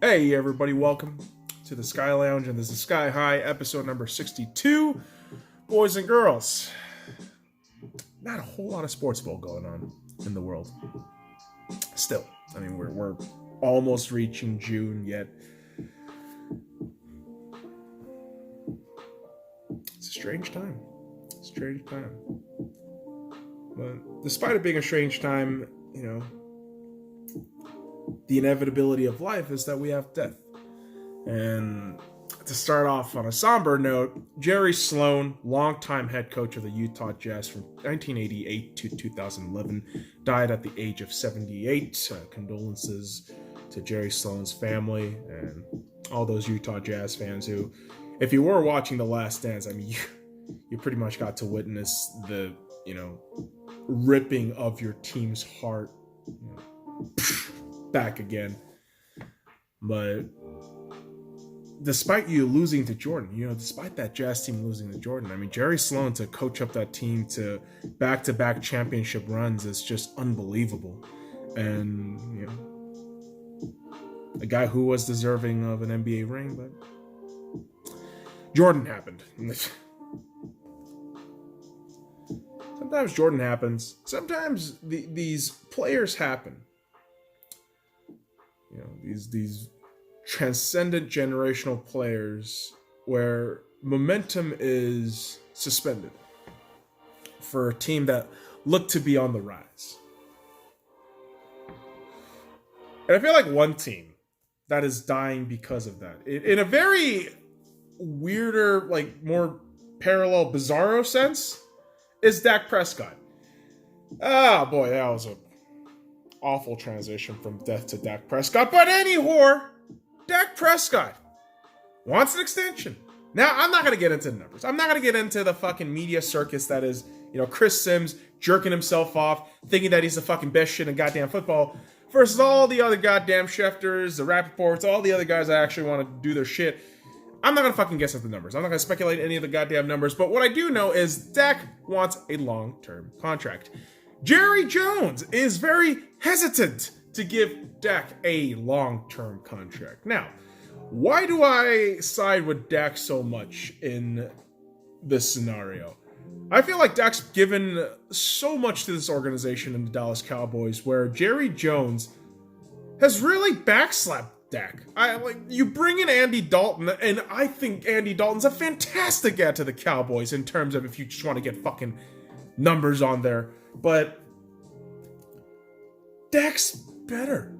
Hey everybody, welcome to the Sky Lounge, and this is Sky High, episode number 62. Boys and girls, not a whole lot of sports ball going on in the world. Still, I mean, we're almost reaching June, yet it's a strange time. But despite it being a strange time, the inevitability of life is that we have death. And to start off on a somber note, Jerry Sloan, longtime head coach of the Utah Jazz from 1988 to 2011, died at the age of 78. Condolences to Jerry Sloan's family and all those Utah Jazz fans who, if you were watching The Last Dance, I mean, you pretty much got to witness the, ripping of your team's heart back again. But despite you losing to Jordan, despite that Jazz team losing to Jordan, I mean, Jerry Sloan to coach up that team to back-to-back championship runs is just unbelievable. And, a guy who was deserving of an NBA ring, but Jordan happened. Sometimes Jordan happens. Sometimes these players happen. These transcendent generational players where momentum is suspended for a team that looked to be on the rise. And I feel like one team that is dying because of that, in a very weirder, more parallel, bizarro sense, is Dak Prescott. Ah, boy, that was a awful transition from death to Dak Prescott. But anyhow, Dak Prescott wants an extension. Now, I'm not going to get into the numbers. I'm not going to get into the fucking media circus that is, Chris Sims jerking himself off, thinking that he's the fucking best shit in goddamn football, versus all the other goddamn Schefters, the Rappaports, all the other guys that actually want to do their shit. I'm not going to fucking guess at the numbers. I'm not going to speculate any of the goddamn numbers. But what I do know is Dak wants a long-term contract. Jerry Jones is very hesitant to give Dak a long-term contract. Now, why do I side with Dak so much in this scenario? I feel like Dak's given so much to this organization in the Dallas Cowboys, where Jerry Jones has really backslapped Dak. You bring in Andy Dalton, and I think Andy Dalton's a fantastic add to the Cowboys in terms of if you just want to get fucking numbers on there. But Dak's better.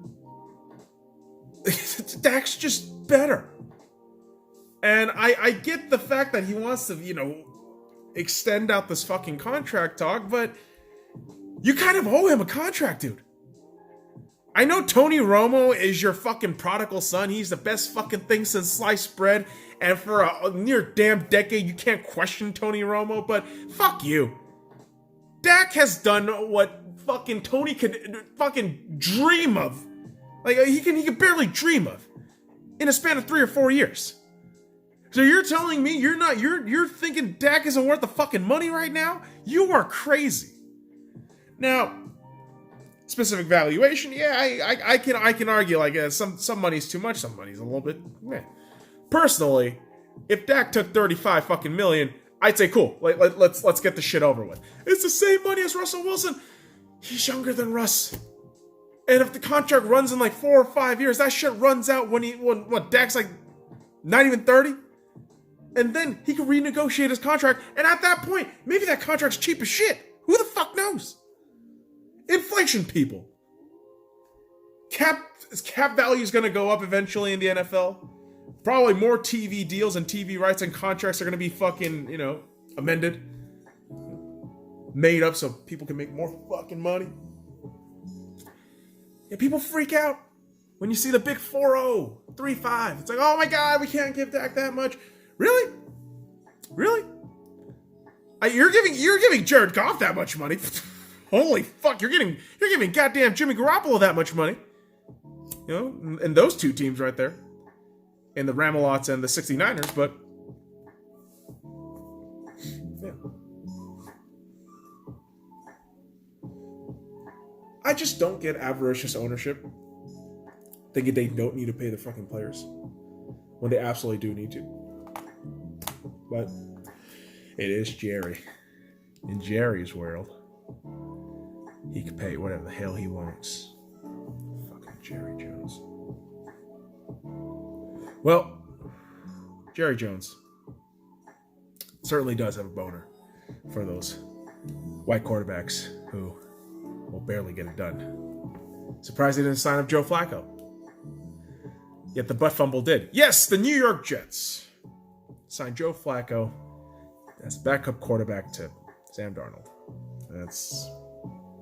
Dak's just better. And I get the fact that he wants to, extend out this fucking contract talk, but you kind of owe him a contract, dude. I know Tony Romo is your fucking prodigal son. He's the best fucking thing since sliced bread. And for a near damn decade, you can't question Tony Romo, but fuck you. Dak has done what fucking Tony could fucking dream of. He can barely dream of in a span of 3 or 4 years. So you're telling me you're thinking Dak isn't worth the fucking money right now? You are crazy. Now, specific valuation, yeah, I can argue some money's too much, some money's a little bit meh. Personally, if Dak took 35 fucking million, I'd say cool. Let's get this shit over with. It's the same money as Russell Wilson. He's younger than Russ. And if the contract runs in 4 or 5 years, that shit runs out when Dak's not even 30. And then he can renegotiate his contract. And at that point, maybe that contract's cheap as shit. Who the fuck knows? Inflation, people. Cap value is going to go up eventually in the NFL. Probably more TV deals and TV rights and contracts are going to be fucking, amended. Made up so people can make more fucking money. Yeah, people freak out when you see the big 4-0, 3-5. It's oh my God, we can't give Dak that much. Really? You're giving Jared Goff that much money. Holy fuck, you're giving goddamn Jimmy Garoppolo that much money. And those two teams right there. And the Ramelots and the 69ers, but yeah. I just don't get avaricious ownership. thinking they don't need to pay the fucking players when they absolutely do need to. But it is Jerry. In Jerry's world, he can pay whatever the hell he wants. Fucking Jerry Jones. Well, Jerry Jones certainly does have a boner for those white quarterbacks who will barely get it done. Surprised they didn't sign up Joe Flacco. Yet the butt fumble did. Yes, the New York Jets signed Joe Flacco as backup quarterback to Sam Darnold. That's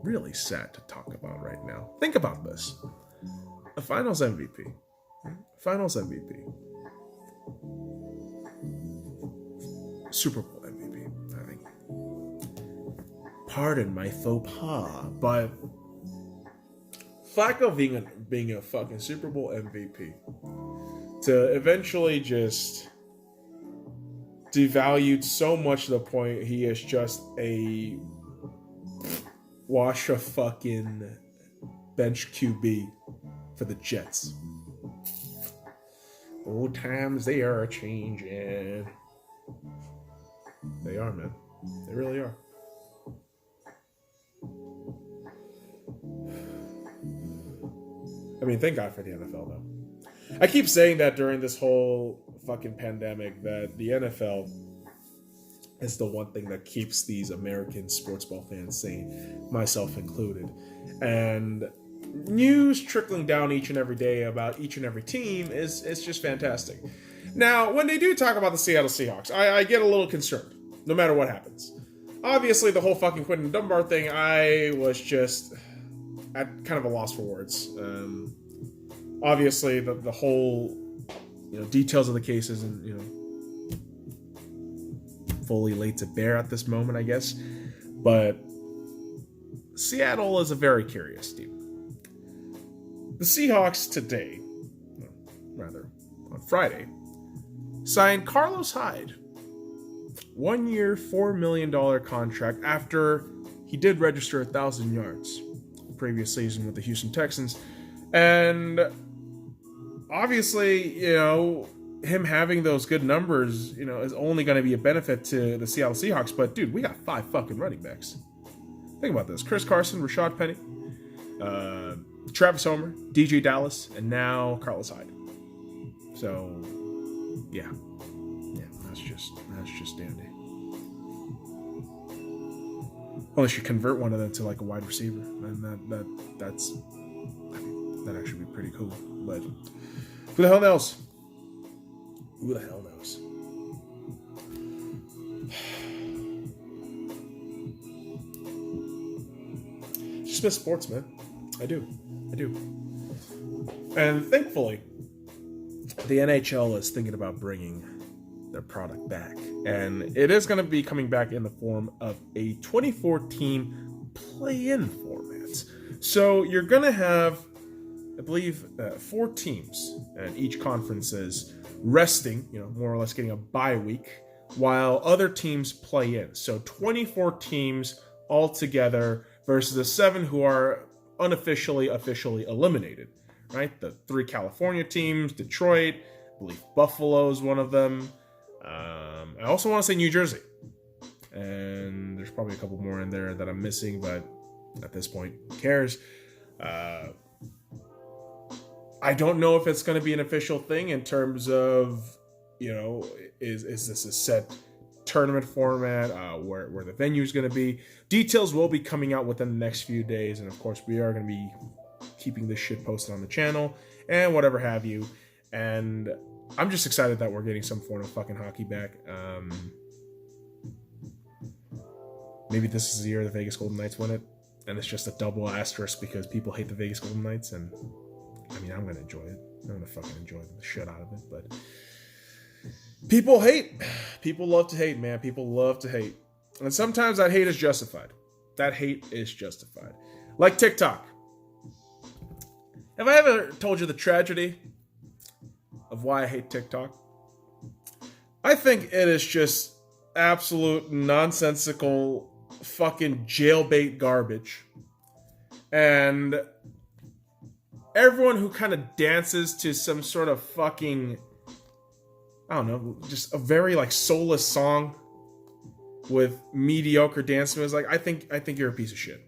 really sad to talk about right now. Think about this. A Finals MVP. Finals MVP. Super Bowl MVP. I think. Pardon my faux pas, but Flacco being a fucking Super Bowl MVP to eventually just devalued so much to the point he is just a wash of fucking bench QB for the Jets. Old times, they are changing. They are, man. They really are. I mean, thank God for the NFL, though. I keep saying that during this whole fucking pandemic, that the NFL is the one thing that keeps these American sports ball fans sane, myself included. And news trickling down each and every day about each and every team is just fantastic. Now, when they do talk about the Seattle Seahawks, I get a little concerned, no matter what happens. Obviously, the whole fucking Quentin Dunbar thing, I was just at kind of a loss for words. Obviously, the whole details of the case isn't fully laid to bear at this moment, I guess. But Seattle is a very curious team. The Seahawks today, rather on Friday, signed Carlos Hyde, 1 year, $4 million contract after he did register 1,000 yards the previous season with the Houston Texans. And obviously, him having those good numbers, is only going to be a benefit to the Seattle Seahawks. But dude, we got 5 fucking running backs. Think about this: Chris Carson, Rashad Penny, Travis Homer, DJ Dallas, and now Carlos Hyde. So, yeah, that's just dandy. Unless you convert one of them to like a wide receiver, and that'd actually be pretty cool. But who the hell knows? Who the hell knows? Just miss sports, man. I do. And thankfully, the NHL is thinking about bringing their product back. And it is going to be coming back in the form of a 24-team play-in format. So you're going to have, I believe, 4 teams, and each conference is resting, more or less getting a bye week, while other teams play in. So 24 teams all together versus the 7 who are officially eliminated, right? The 3 California teams, Detroit, I believe Buffalo is one of them. I also want to say New Jersey. And there's probably a couple more in there that I'm missing, but at this point, who cares? I don't know if it's going to be an official thing in terms of, is this a set tournament format, where the venue is going to be. Details will be coming out within the next few days, and of course we are going to be keeping this shit posted on the channel and whatever have you. And I'm just excited that we're getting some form of fucking hockey back. Maybe this is the year the Vegas Golden Knights win it, and it's just a double asterisk because people hate the Vegas Golden Knights, and I mean, I'm going to enjoy it. I'm going to fucking enjoy the shit out of it, but people hate. People love to hate, man. People love to hate. And sometimes that hate is justified. That hate is justified. Like TikTok. Have I ever told you the tragedy of why I hate TikTok? I think it is just absolute nonsensical fucking jailbait garbage. And everyone who kind of dances to some sort of fucking, I don't know, just a very like soulless song with mediocre dance moves, like I think you're a piece of shit.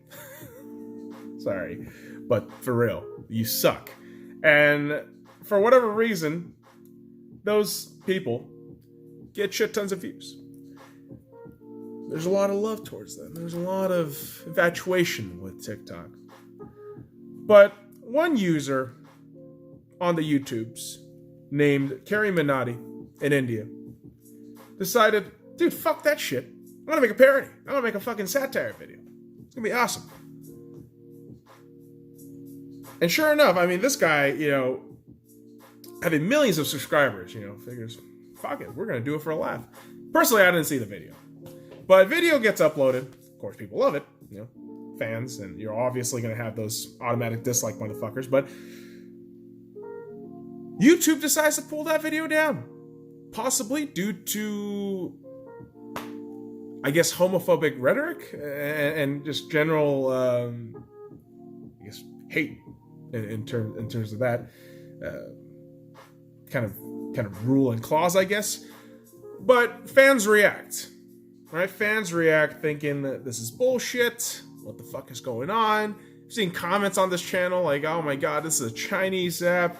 Sorry, but for real, you suck. And for whatever reason, those people get shit tons of views. There's a lot of love towards them. There's a lot of infatuation with TikTok. But one user on the YouTubes named Kerry Minati in India decided, dude, fuck that shit. I'm gonna make a parody. I'm gonna make a fucking satire video. It's gonna be awesome. And sure enough, I mean, this guy, you know, having millions of subscribers, you know, figures, fuck it, we're gonna do it for a laugh. Personally, I didn't see the video. But video gets uploaded. Of course, people love it, you know, fans, and you're obviously gonna have those automatic dislike motherfuckers, but YouTube decides to pull that video down. Possibly due to, I guess, homophobic rhetoric and just general, I guess, hate in terms of that kind of rule and clause, I guess. But fans react, right? Fans react thinking that this is bullshit. What the fuck is going on? I've seen comments on this channel like, "Oh my god, this is a Chinese app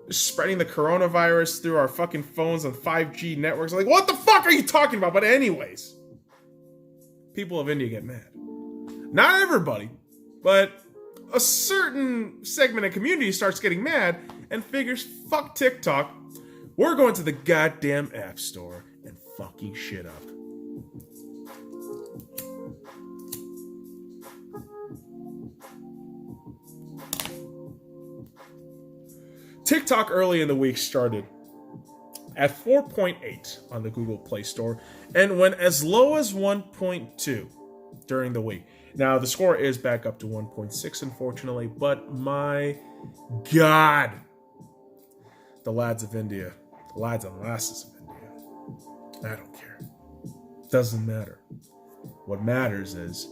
spreading the coronavirus through our fucking phones on 5G networks." Like, what the fuck are you talking about? But anyways, people of India get mad. Not everybody, but a certain segment of community starts getting mad and figures, fuck TikTok, we're going to the goddamn app store and fucking shit up. TikTok early in the week started at 4.8 on the Google Play Store and went as low as 1.2 during the week. Now, the score is back up to 1.6, unfortunately, but my God, the lads of India, the lads and lasses of India, I don't care. Doesn't matter. What matters is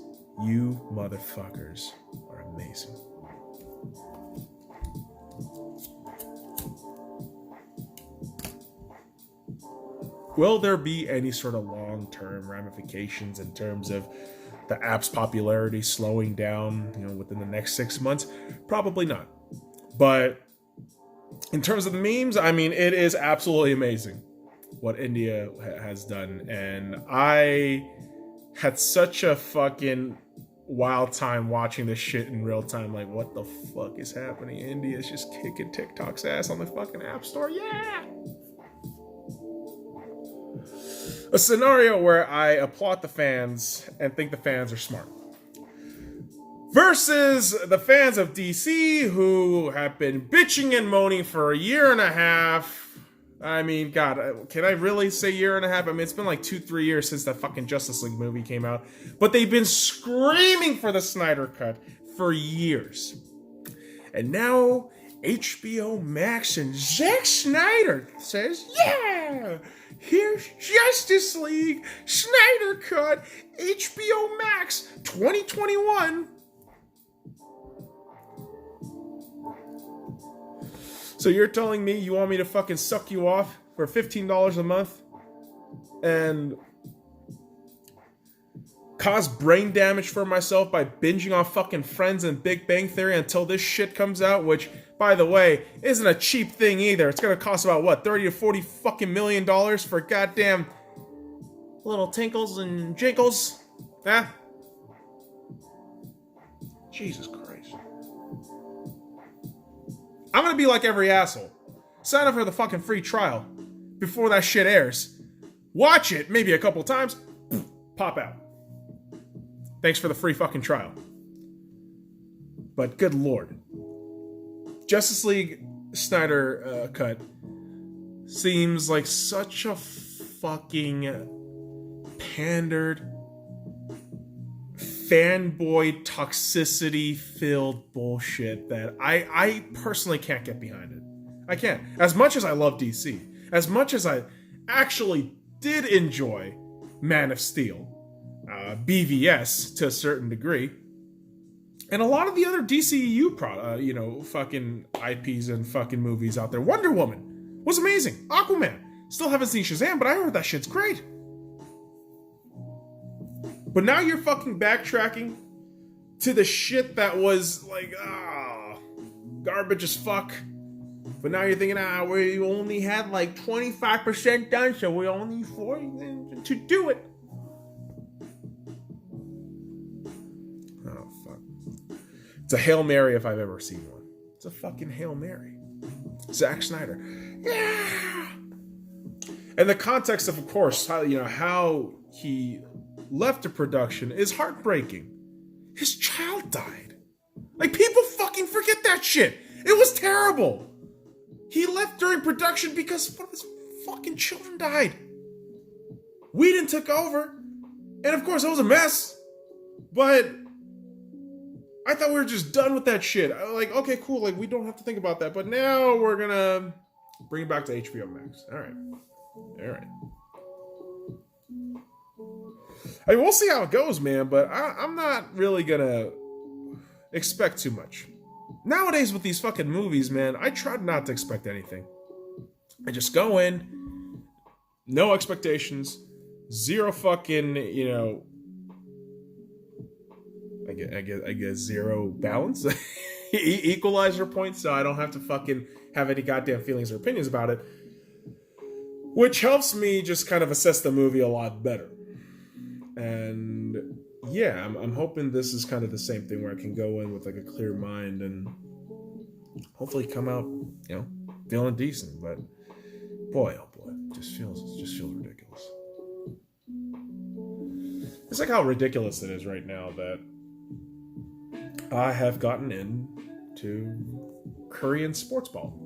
you motherfuckers are amazing. Will there be any sort of long-term ramifications in terms of the app's popularity slowing down, you know, within the next 6 months? Probably not. But in terms of the memes, I mean, it is absolutely amazing what India has done. And I had such a fucking wild time watching this shit in real time. Like, what the fuck is happening? India is just kicking TikTok's ass on the fucking app store. Yeah! A scenario where I applaud the fans and think the fans are smart. Versus the fans of DC who have been bitching and moaning for a year and a half. I mean, God, can I really say year and a half? I mean, it's been like 2-3 years since that fucking Justice League movie came out. But they've been screaming for the Snyder Cut for years. And now HBO Max and Zack Snyder says, yeah! Here's Justice League, Snyder Cut, HBO Max, 2021. So you're telling me you want me to fucking suck you off for $15 a month and cause brain damage for myself by binging on fucking Friends and Big Bang Theory until this shit comes out, which, by the way, isn't a cheap thing either. It's gonna cost about, what, 30 to 40 fucking $1 million for goddamn little tinkles and jinkles? Huh? Jesus Christ. I'm gonna be like every asshole. Sign up for the fucking free trial before that shit airs. Watch it maybe a couple times, pop out. Thanks for the free fucking trial. But good lord. Justice League Snyder Cut seems like such a fucking pandered, fanboy toxicity-filled bullshit that I personally can't get behind it. I can't. As much as I love DC, as much as I actually did enjoy Man of Steel, BVS to a certain degree, And a lot of the other DCEU fucking IPs and fucking movies out there. Wonder Woman was amazing. Aquaman. Still haven't seen Shazam, but I heard that shit's great. But now you're fucking backtracking to the shit that was like, garbage as fuck. But now you're thinking, we only had like 25% done, so we only need 40 to do it. Oh, fuck. It's a Hail Mary if I've ever seen one. It's a fucking Hail Mary. Zack Snyder. Yeah! And the context of course, how he left the production is heartbreaking. His child died. Like, people fucking forget that shit. It was terrible. He left during production because one of his fucking children died. Whedon took over. And of course, it was a mess. But I thought we were just done with that shit. I was like, okay, cool. Like, we don't have to think about that. But now we're going to bring it back to HBO Max. All right. I mean, we'll see how it goes, man, but I'm not really gonna expect too much. Nowadays with these fucking movies, man, I try not to expect anything. I just go in, no expectations, zero fucking, I guess zero balance, equalizer points, so I don't have to fucking have any goddamn feelings or opinions about it, which helps me just kind of assess the movie a lot better. And yeah, I'm hoping this is kind of the same thing where I can go in with like a clear mind and hopefully come out, feeling decent. But boy, oh boy, it just feels ridiculous. It's like how ridiculous it is right now that I have gotten into Korean sports ball.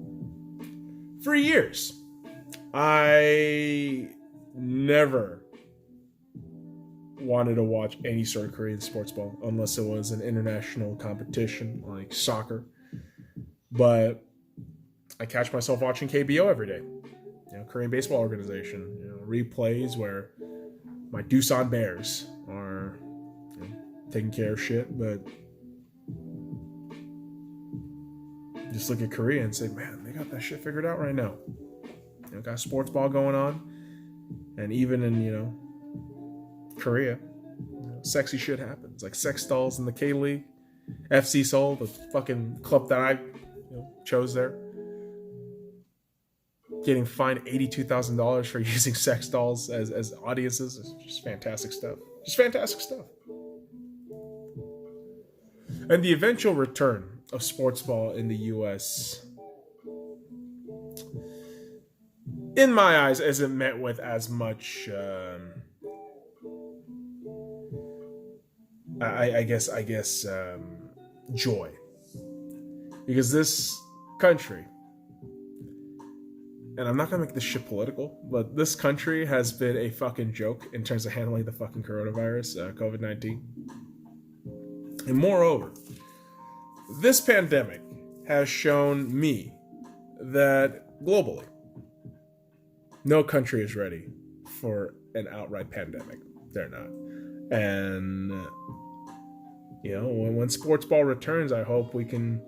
For years, I never wanted to watch any sort of Korean sports ball unless it was an international competition like soccer. But I catch myself watching KBO every day. Korean baseball organization. Replays where my Doosan Bears are taking care of shit, but just look at Korea and say, man, they got that shit figured out right now. Got sports ball going on, and even in Korea, sexy shit happens. Like sex dolls in the K-League, FC Seoul, the fucking club that I chose there, getting fined $82,000 for using sex dolls as audiences. It's just fantastic stuff. And the eventual return of sports ball in the U.S., in my eyes, isn't met with as much I guess joy, because this country, and I'm not gonna make this shit political, but this country has been a fucking joke in terms of handling the fucking coronavirus, COVID-19. And moreover, this pandemic has shown me that globally, no country is ready for an outright pandemic. They're not. And when sports ball returns, I hope we can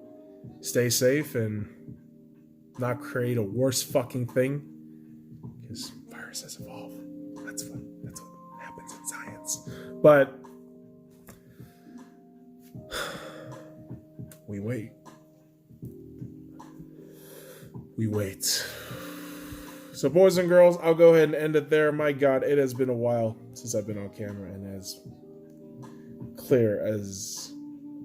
stay safe and not create a worse fucking thing, because viruses evolve. That's what happens in science. But we wait. So boys and girls, I'll go ahead and end it there. My God, it has been a while since I've been on camera, and as clear as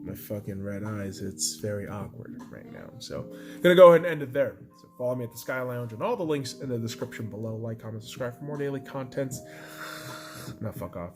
my fucking red eyes, it's very awkward right now. So I'm gonna go ahead and end it there. So follow me at the Sky Lounge and all the links in the description below. Like, comment, subscribe for more daily contents. Now fuck off.